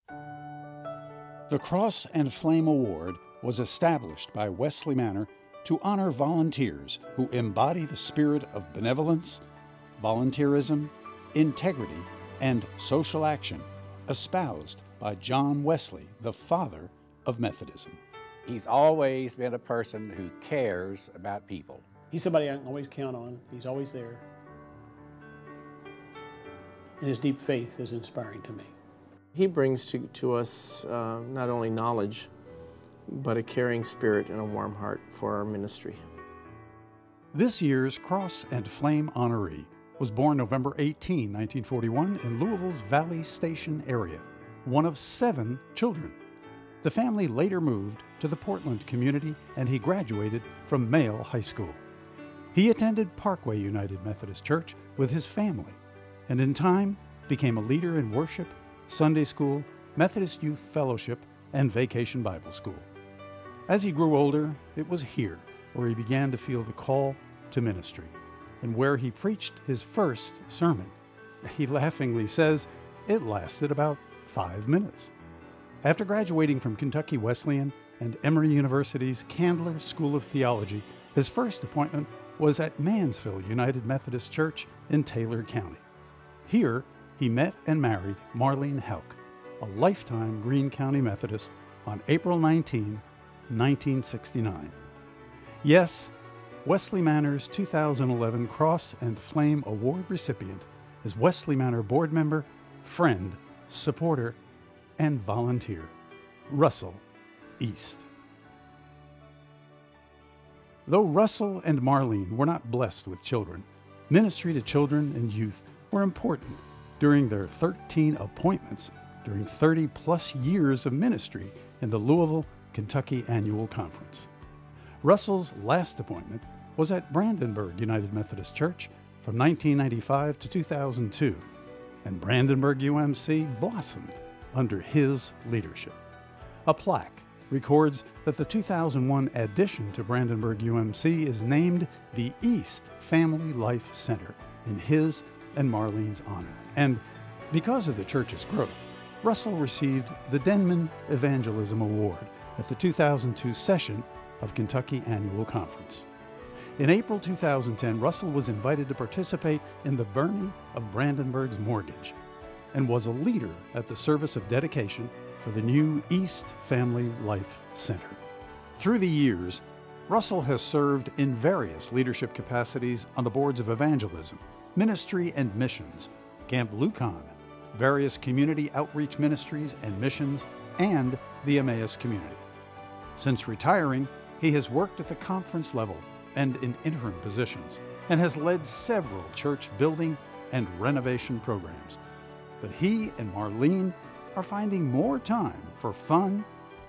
The Cross and Flame Award was established by Wesley Manor to honor volunteers who embody the spirit of benevolence, volunteerism, integrity, and social action espoused by John Wesley, the father of Methodism. He's always been a person who cares about people. He's somebody I can always count on. He's always there. And his deep faith is inspiring to me. He brings to us not only knowledge, but a caring spirit and a warm heart for our ministry. This year's Cross and Flame honoree was born November 18, 1941 in Louisville's Valley Station area, one of 7 children. The family later moved to the Portland community and he graduated from Male High School. He attended Parkway United Methodist Church with his family and in time became a leader in worship, Sunday school, Methodist Youth Fellowship, and Vacation Bible School. As he grew older, it was here where he began to feel the call to ministry and where he preached his first sermon. He laughingly says it lasted about 5 minutes. After graduating from Kentucky Wesleyan and Emory University's Candler School of Theology, his first appointment was at Mansfield United Methodist Church in Taylor County. Here, he met and married Marlene Houck, a lifetime Greene County Methodist, on April 19, 1969. Yes, Wesley Manor's 2011 Cross and Flame Award recipient is Wesley Manor board member, friend, supporter, and volunteer, Russell East. Though Russell and Marlene were not blessed with children, ministry to children and youth were important during their 13 appointments during 30-plus years of ministry in the Louisville, Kentucky Annual Conference. Russell's last appointment was at Brandenburg United Methodist Church from 1995 to 2002, and Brandenburg UMC blossomed under his leadership. A plaque records that the 2001 addition to Brandenburg UMC is named the East Family Life Center in his and Marlene's honor. And because of the church's growth, Russell received the Denman Evangelism Award at the 2002 session of Kentucky Annual Conference. In April 2010, Russell was invited to participate in the burning of Brandenburg's mortgage and was a leader at the service of dedication for the new East Family Life Center. Through the years, Russell has served in various leadership capacities on the boards of evangelism, ministry and missions, Camp Lucan, various community outreach ministries and missions, and the Emmaus community. Since retiring, he has worked at the conference level and in interim positions, and has led several church building and renovation programs. But he and Marlene are finding more time for fun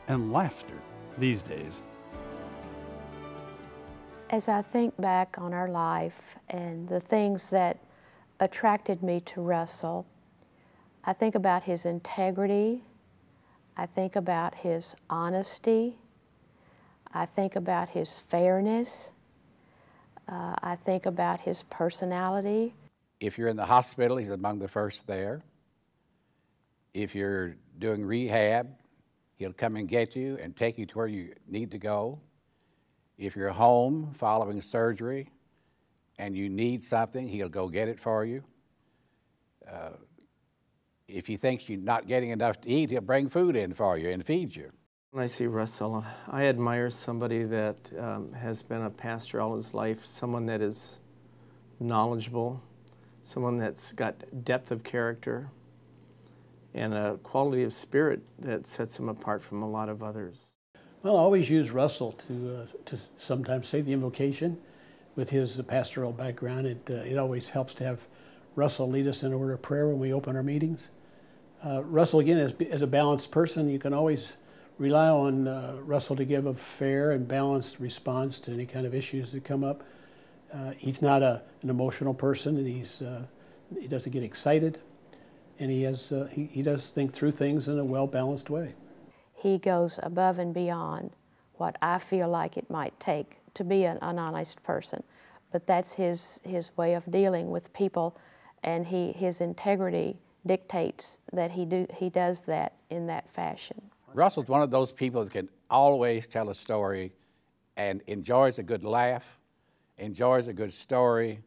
and laughter these days. As I think back on our life and the things that attracted me to Russell, I think about his integrity, I think about his honesty, I think about his fairness, I think about his personality. If you're in the hospital, he's among the first there. If you're doing rehab, he'll come and get you and take you to where you need to go. If you're home following surgery and you need something, he'll go get it for you. If he thinks you're not getting enough to eat, he'll bring food in for you and feed you. When I see Russell, I admire somebody that has been a pastor all his life, someone that is knowledgeable, someone that's got depth of character, and a quality of spirit that sets him apart from a lot of others. Well, I always use Russell to sometimes say the invocation. With his pastoral background, it always helps to have Russell lead us in a word of prayer when we open our meetings. Russell, again, as a balanced person, you can always rely on Russell to give a fair and balanced response to any kind of issues that come up. He's not an emotional person, and he doesn't get excited, and he does think through things in a well-balanced way. He goes above and beyond what I feel like it might take to be an honest person, but that's his way of dealing with people, and his integrity dictates that he does that in that fashion. Russell's one of those people that can always tell a story and enjoys a good laugh, enjoys a good story.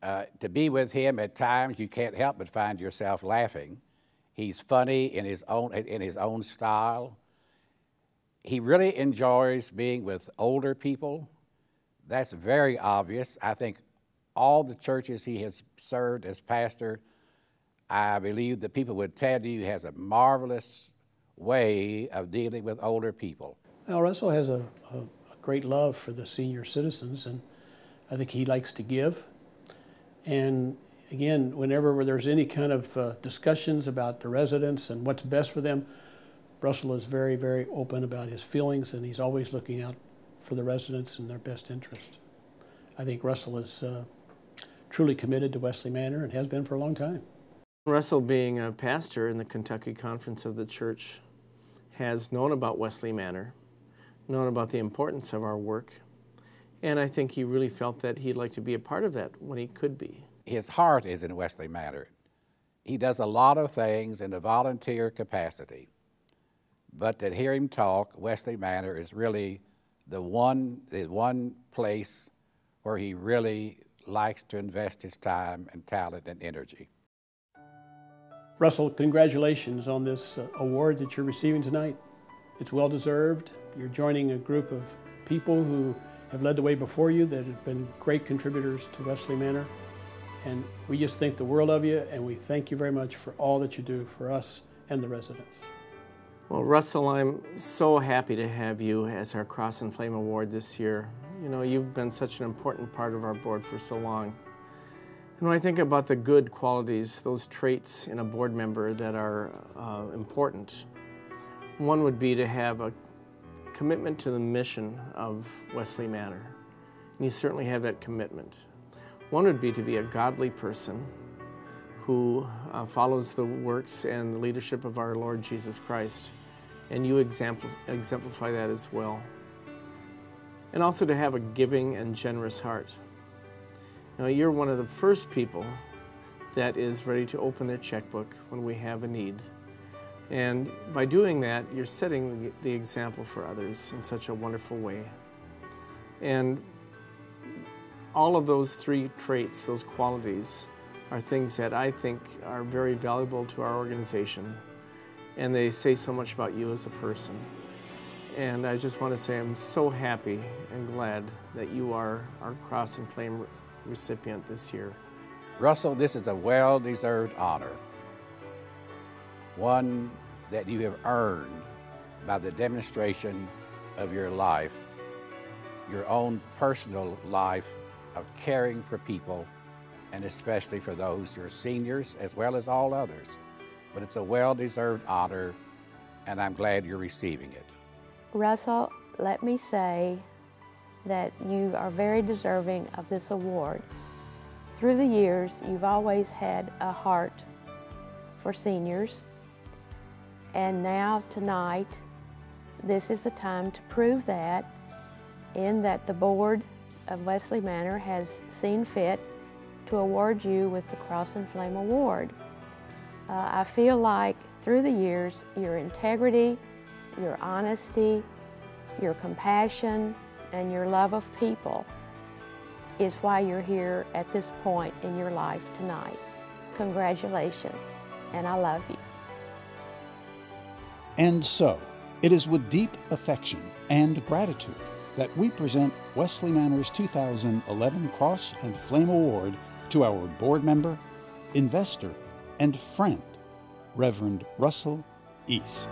To be with him at times, you can't help but find yourself laughing. He's funny in his own style. He really enjoys being with older people. That's very obvious. I think all the churches he has served as pastor, I believe the people would tell you he has a marvelous way of dealing with older people. Well, Russell has a great love for the senior citizens, and I think he likes to give. And again, whenever there's any kind of discussions about the residents and what's best for them, Russell is very, very open about his feelings, and he's always looking out for the residents and their best interest. I think Russell is truly committed to Wesley Manor and has been for a long time. Russell, being a pastor in the Kentucky Conference of the Church, has known about Wesley Manor, known about the importance of our work, and I think he really felt that he'd like to be a part of that when he could be. His heart is in Wesley Manor. He does a lot of things in a volunteer capacity, but to hear him talk, Wesley Manor is really the one place where he really likes to invest his time and talent and energy. Russell, congratulations on this award that you're receiving tonight. It's well deserved. You're joining a group of people who have led the way before you that have been great contributors to Wesley Manor. And we just think the world of you, and we thank you very much for all that you do for us and the residents. Well, Russell, I'm so happy to have you as our Cross and Flame Award this year. You know, you've been such an important part of our board for so long. And when I think about the good qualities, those traits in a board member that are important, one would be to have a commitment to the mission of Wesley Manor. And you certainly have that commitment. One would be to be a godly person who follows the works and the leadership of our Lord Jesus Christ. And you exemplify that as well. And also to have a giving and generous heart. Now, you're one of the first people that is ready to open their checkbook when we have a need. And by doing that, you're setting the example for others in such a wonderful way. And all of those three traits, those qualities, are things that I think are very valuable to our organization. And they say so much about you as a person. And I just want to say I'm so happy and glad that you are our Cross and Flame recipient this year. Russell, this is a well-deserved honor, one that you have earned by the demonstration of your life, your own personal life of caring for people, and especially for those who are seniors as well as all others. But it's a well-deserved honor, and I'm glad you're receiving it. Russell, let me say that you are very deserving of this award. Through the years, you've always had a heart for seniors, and now tonight, this is the time to prove that, in that the board of Wesley Manor has seen fit to award you with the Cross and Flame Award. I feel like through the years, your integrity, your honesty, your compassion, and your love of people is why you're here at this point in your life tonight. Congratulations, and I love you. And so, it is with deep affection and gratitude that we present Wesley Manor's 2011 Cross and Flame Award to our board member, investor, and friend, Reverend Russell East.